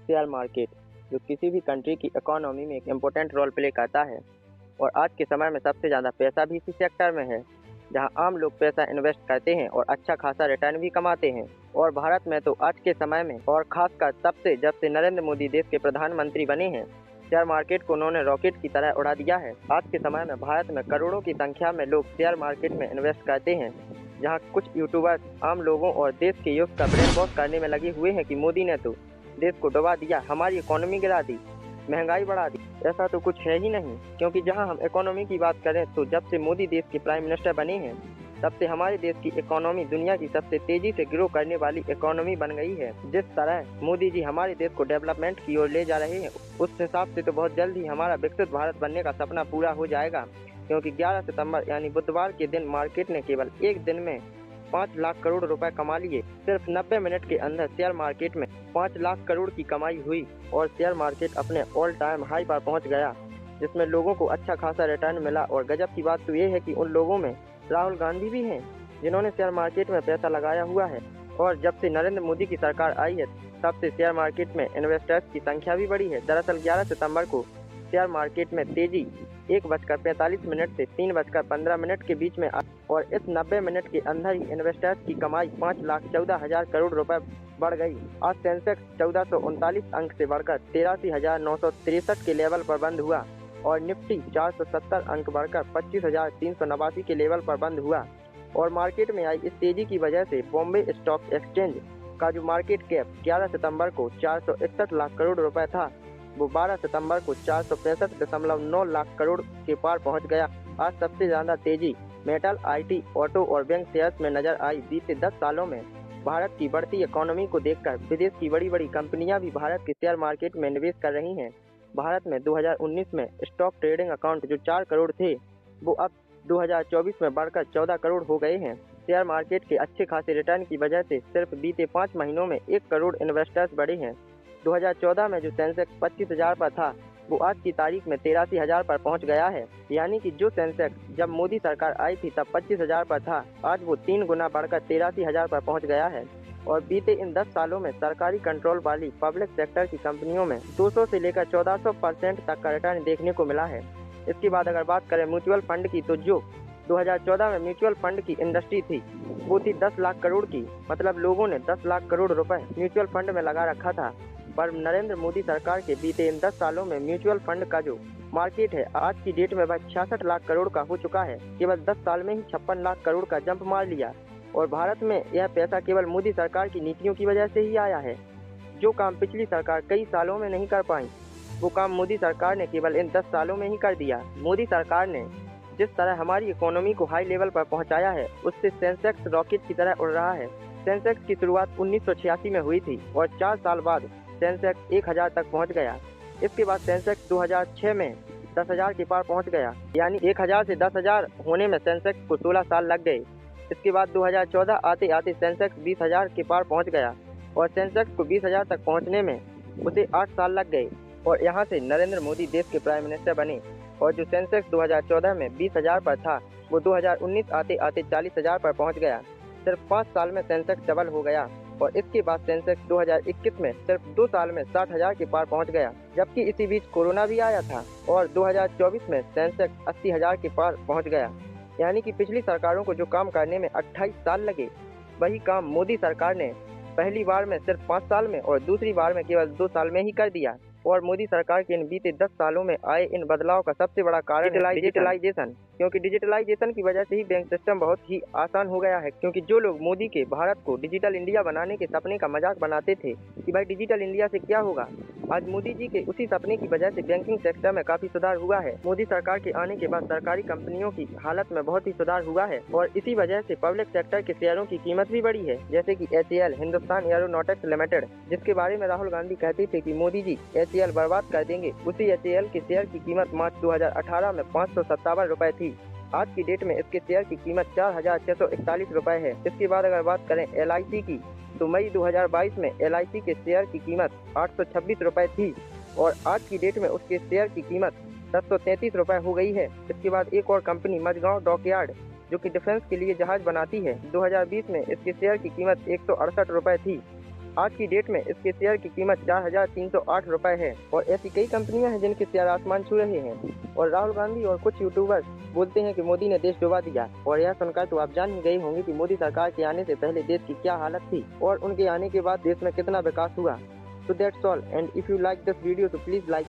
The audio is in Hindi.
शेयर मार्केट जो किसी भी कंट्री की इकोनॉमी में एक इम्पोर्टेंट रोल प्ले करता है और आज के समय में सबसे ज़्यादा पैसा भी इसी सेक्टर में है, जहां आम लोग पैसा इन्वेस्ट करते हैं और अच्छा खासा रिटर्न भी कमाते हैं। और भारत में तो आज के समय में और खासकर तब से जब से नरेंद्र मोदी देश के प्रधानमंत्री बने हैं, शेयर मार्केट को उन्होंने रॉकेट की तरह उड़ा दिया है। आज के समय में भारत में करोड़ों की संख्या में लोग शेयर मार्केट में इन्वेस्ट करते हैं, जहां कुछ यूट्यूबर्स आम लोगों और देश के यूथ का ब्रेन वॉश करने में लगे हुए हैं कि मोदी ने तो देश को डुबा दिया, हमारी इकोनॉमी गिरा दी, महंगाई बढ़ा दी। ऐसा तो कुछ है ही नहीं, क्योंकि जहां हम इकोनॉमी की बात करें तो जब से मोदी देश के प्राइम मिनिस्टर बने हैं तब से हमारे देश की इकोनॉमी दुनिया की सबसे तेजी से ग्रो करने वाली इकोनॉमी बन गई है। जिस तरह मोदी जी हमारे देश को डेवलपमेंट की ओर ले जा रहे हैं, उस हिसाब से तो बहुत जल्द ही हमारा विकसित भारत बनने का सपना पूरा हो जाएगा, क्योंकि 11 सितंबर यानी बुधवार के दिन मार्केट ने केवल एक दिन में 5 लाख करोड़ रुपए कमा लिए। सिर्फ 90 मिनट के अंदर शेयर मार्केट में 5 लाख करोड़ की कमाई हुई और शेयर मार्केट अपने ऑल टाइम हाई पर पहुंच गया, जिसमें लोगों को अच्छा खासा रिटर्न मिला। और गजब की बात तो ये है कि उन लोगों में राहुल गांधी भी हैं, जिन्होंने शेयर मार्केट में पैसा लगाया हुआ है। और जब से नरेंद्र मोदी की सरकार आई है तब से शेयर मार्केट में इन्वेस्टर्स की संख्या भी बढ़ी है। दरअसल 11 सितंबर को शेयर मार्केट में तेजी 1:45 से 3:15 के बीच में और इस 90 मिनट के अंदर ही इन्वेस्टर्स की कमाई 5,14,000 करोड़ रुपए बढ़ गई। आज सेंसेक्स 1439 अंक से बढ़कर 83,963 के लेवल पर बंद हुआ और निफ्टी 470 अंक बढ़कर 25,389 के लेवल पर बंद हुआ। और मार्केट में आई इस तेजी की वजह से बॉम्बे स्टॉक एक्सचेंज का जो मार्केट कैप 11 सितंबर को 461 लाख करोड़ रुपए था, वो 12 सितंबर को 465.9 लाख करोड़ के पार पहुंच गया। आज सबसे ज्यादा तेजी मेटल, आईटी, ऑटो और बैंक शेयर्स में नजर आई। बीते 10 सालों में भारत की बढ़ती इकोनॉमी को देखकर विदेश की बड़ी बड़ी कंपनियां भी भारत के शेयर मार्केट में निवेश कर रही हैं। भारत में 2019 में स्टॉक ट्रेडिंग अकाउंट जो 4 करोड़ थे, वो अब 2024 में बढ़कर 14 करोड़ हो गए हैं। शेयर मार्केट के अच्छे खासे रिटर्न की वजह से सिर्फ बीते 5 महीनों में 1 करोड़ इन्वेस्टर्स बढ़े हैं। 2014 में जो सेंसेक्स 25,000 पर था, वो आज की तारीख में 83,000 पर पहुंच गया है। यानी कि जो सेंसेक्स जब मोदी सरकार आई थी तब 25,000 पर था, आज वो 3 गुना बढ़कर 83,000 पर पहुंच गया है। और बीते इन 10 सालों में सरकारी कंट्रोल वाली पब्लिक सेक्टर की कंपनियों में 200 से लेकर 1400% तक का रिटर्न देखने को मिला है। इसके बाद अगर बात करें म्यूचुअल फंड की, तो जो 2014 में म्यूचुअल फंड की इंडस्ट्री थी, वो थी 10 लाख करोड़ की। मतलब लोगों ने 10 लाख करोड़ रुपए म्यूचुअल फंड में लगा रखा था। पर नरेंद्र मोदी सरकार के बीते इन 10 सालों में म्यूचुअल फंड का जो मार्केट है आज की डेट में वह 66 लाख करोड़ का हो चुका है। केवल 10 साल में ही 56 लाख करोड़ का जंप मार लिया। और भारत में यह पैसा केवल मोदी सरकार की नीतियों की वजह से ही आया है। जो काम पिछली सरकार कई सालों में नहीं कर पाई, वो काम मोदी सरकार ने केवल इन 10 सालों में ही कर दिया। मोदी सरकार ने जिस तरह हमारी इकोनॉमी को हाई लेवल पर पहुंचाया है, उससे सेंसेक्स रॉकेट की तरह उड़ रहा है। सेंसेक्स की शुरुआत 1986 में हुई थी और 4 साल बाद सेंसेक्स 1,000 तक पहुंच गया। इसके बाद सेंसेक्स 2006 में 10,000 के पार पहुंच गया। यानी 1,000 से 10,000 होने में सेंसेक्स को 16 साल लग गए। इसके बाद 2014 आते आते सेंसेक्स 20,000 के पार पहुंच गया और सेंसेक्स को 20,000 तक पहुंचने में उसे 8 साल लग गए। और यहाँ से नरेंद्र मोदी देश के प्राइम मिनिस्टर बने और जो सेंसेक्स 2014 में 20,000 पर था, वो 2019 आते आते 40,000 पर पहुँच गया। सिर्फ 5 साल में सेंसेक्स डबल हो गया। और इसके बाद सेंसेक्स 2021 में सिर्फ 2 साल में 60,000 के पार पहुंच गया, जबकि इसी बीच कोरोना भी आया था और 2024 में सेंसेक्स 80,000 के पार पहुंच गया। यानी कि पिछली सरकारों को जो काम करने में 28 साल लगे, वही काम मोदी सरकार ने पहली बार में सिर्फ 5 साल में और दूसरी बार में केवल 2 साल में ही कर दिया। और मोदी सरकार के इन बीते 10 सालों में आए इन बदलाव का सबसे बड़ा कारण है डिजिटलाइजेशन। क्योंकि डिजिटलाइजेशन की वजह से ही बैंक सिस्टम बहुत ही आसान हो गया है। क्योंकि जो लोग मोदी के भारत को डिजिटल इंडिया बनाने के सपने का मजाक बनाते थे कि भाई डिजिटल इंडिया से क्या होगा, आज मोदी जी के उसी सपने की वजह से बैंकिंग सेक्टर में काफी सुधार हुआ है। मोदी सरकार के आने के बाद सरकारी कंपनियों की हालत में बहुत ही सुधार हुआ है और इसी वजह से पब्लिक सेक्टर के शेयरों की कीमत भी बढ़ी है। जैसे कि HAL हिंदुस्तान एरोनॉटिक्स लिमिटेड, जिसके बारे में राहुल गांधी कहते थे कि मोदी जी HAL बर्बाद कर देंगे, उसी HAL के शेयर की कीमत मार्च 2018 में 557 रुपए थी। आज की डेट में इसके शेयर की कीमत 4,641 रुपए है। इसके बाद अगर बात करें LIC की, तो मई 2022 में LIC के शेयर की कीमत 826 रुपए थी और आज की डेट में उसके शेयर की कीमत 733 रुपए हो गई है। इसके बाद एक और कंपनी मझगांव डॉकयार्ड, जो कि डिफेंस के लिए जहाज बनाती है, 2020 में इसके शेयर की कीमत 168 रुपए थी आज की डेट में इसके शेयर की कीमत 4,308 रुपये है और ऐसी कई कंपनियां हैं जिनके शेयर आसमान छू रहे हैं। और राहुल गांधी और कुछ यूट्यूबर्स बोलते हैं कि मोदी ने देश डुबा दिया, और यह सुनकर तो आप जान ही गए होंगे कि मोदी सरकार के आने से पहले देश की क्या हालत थी और उनके आने के बाद देश में कितना विकास हुआ। So that's all, and if you like this video, so please like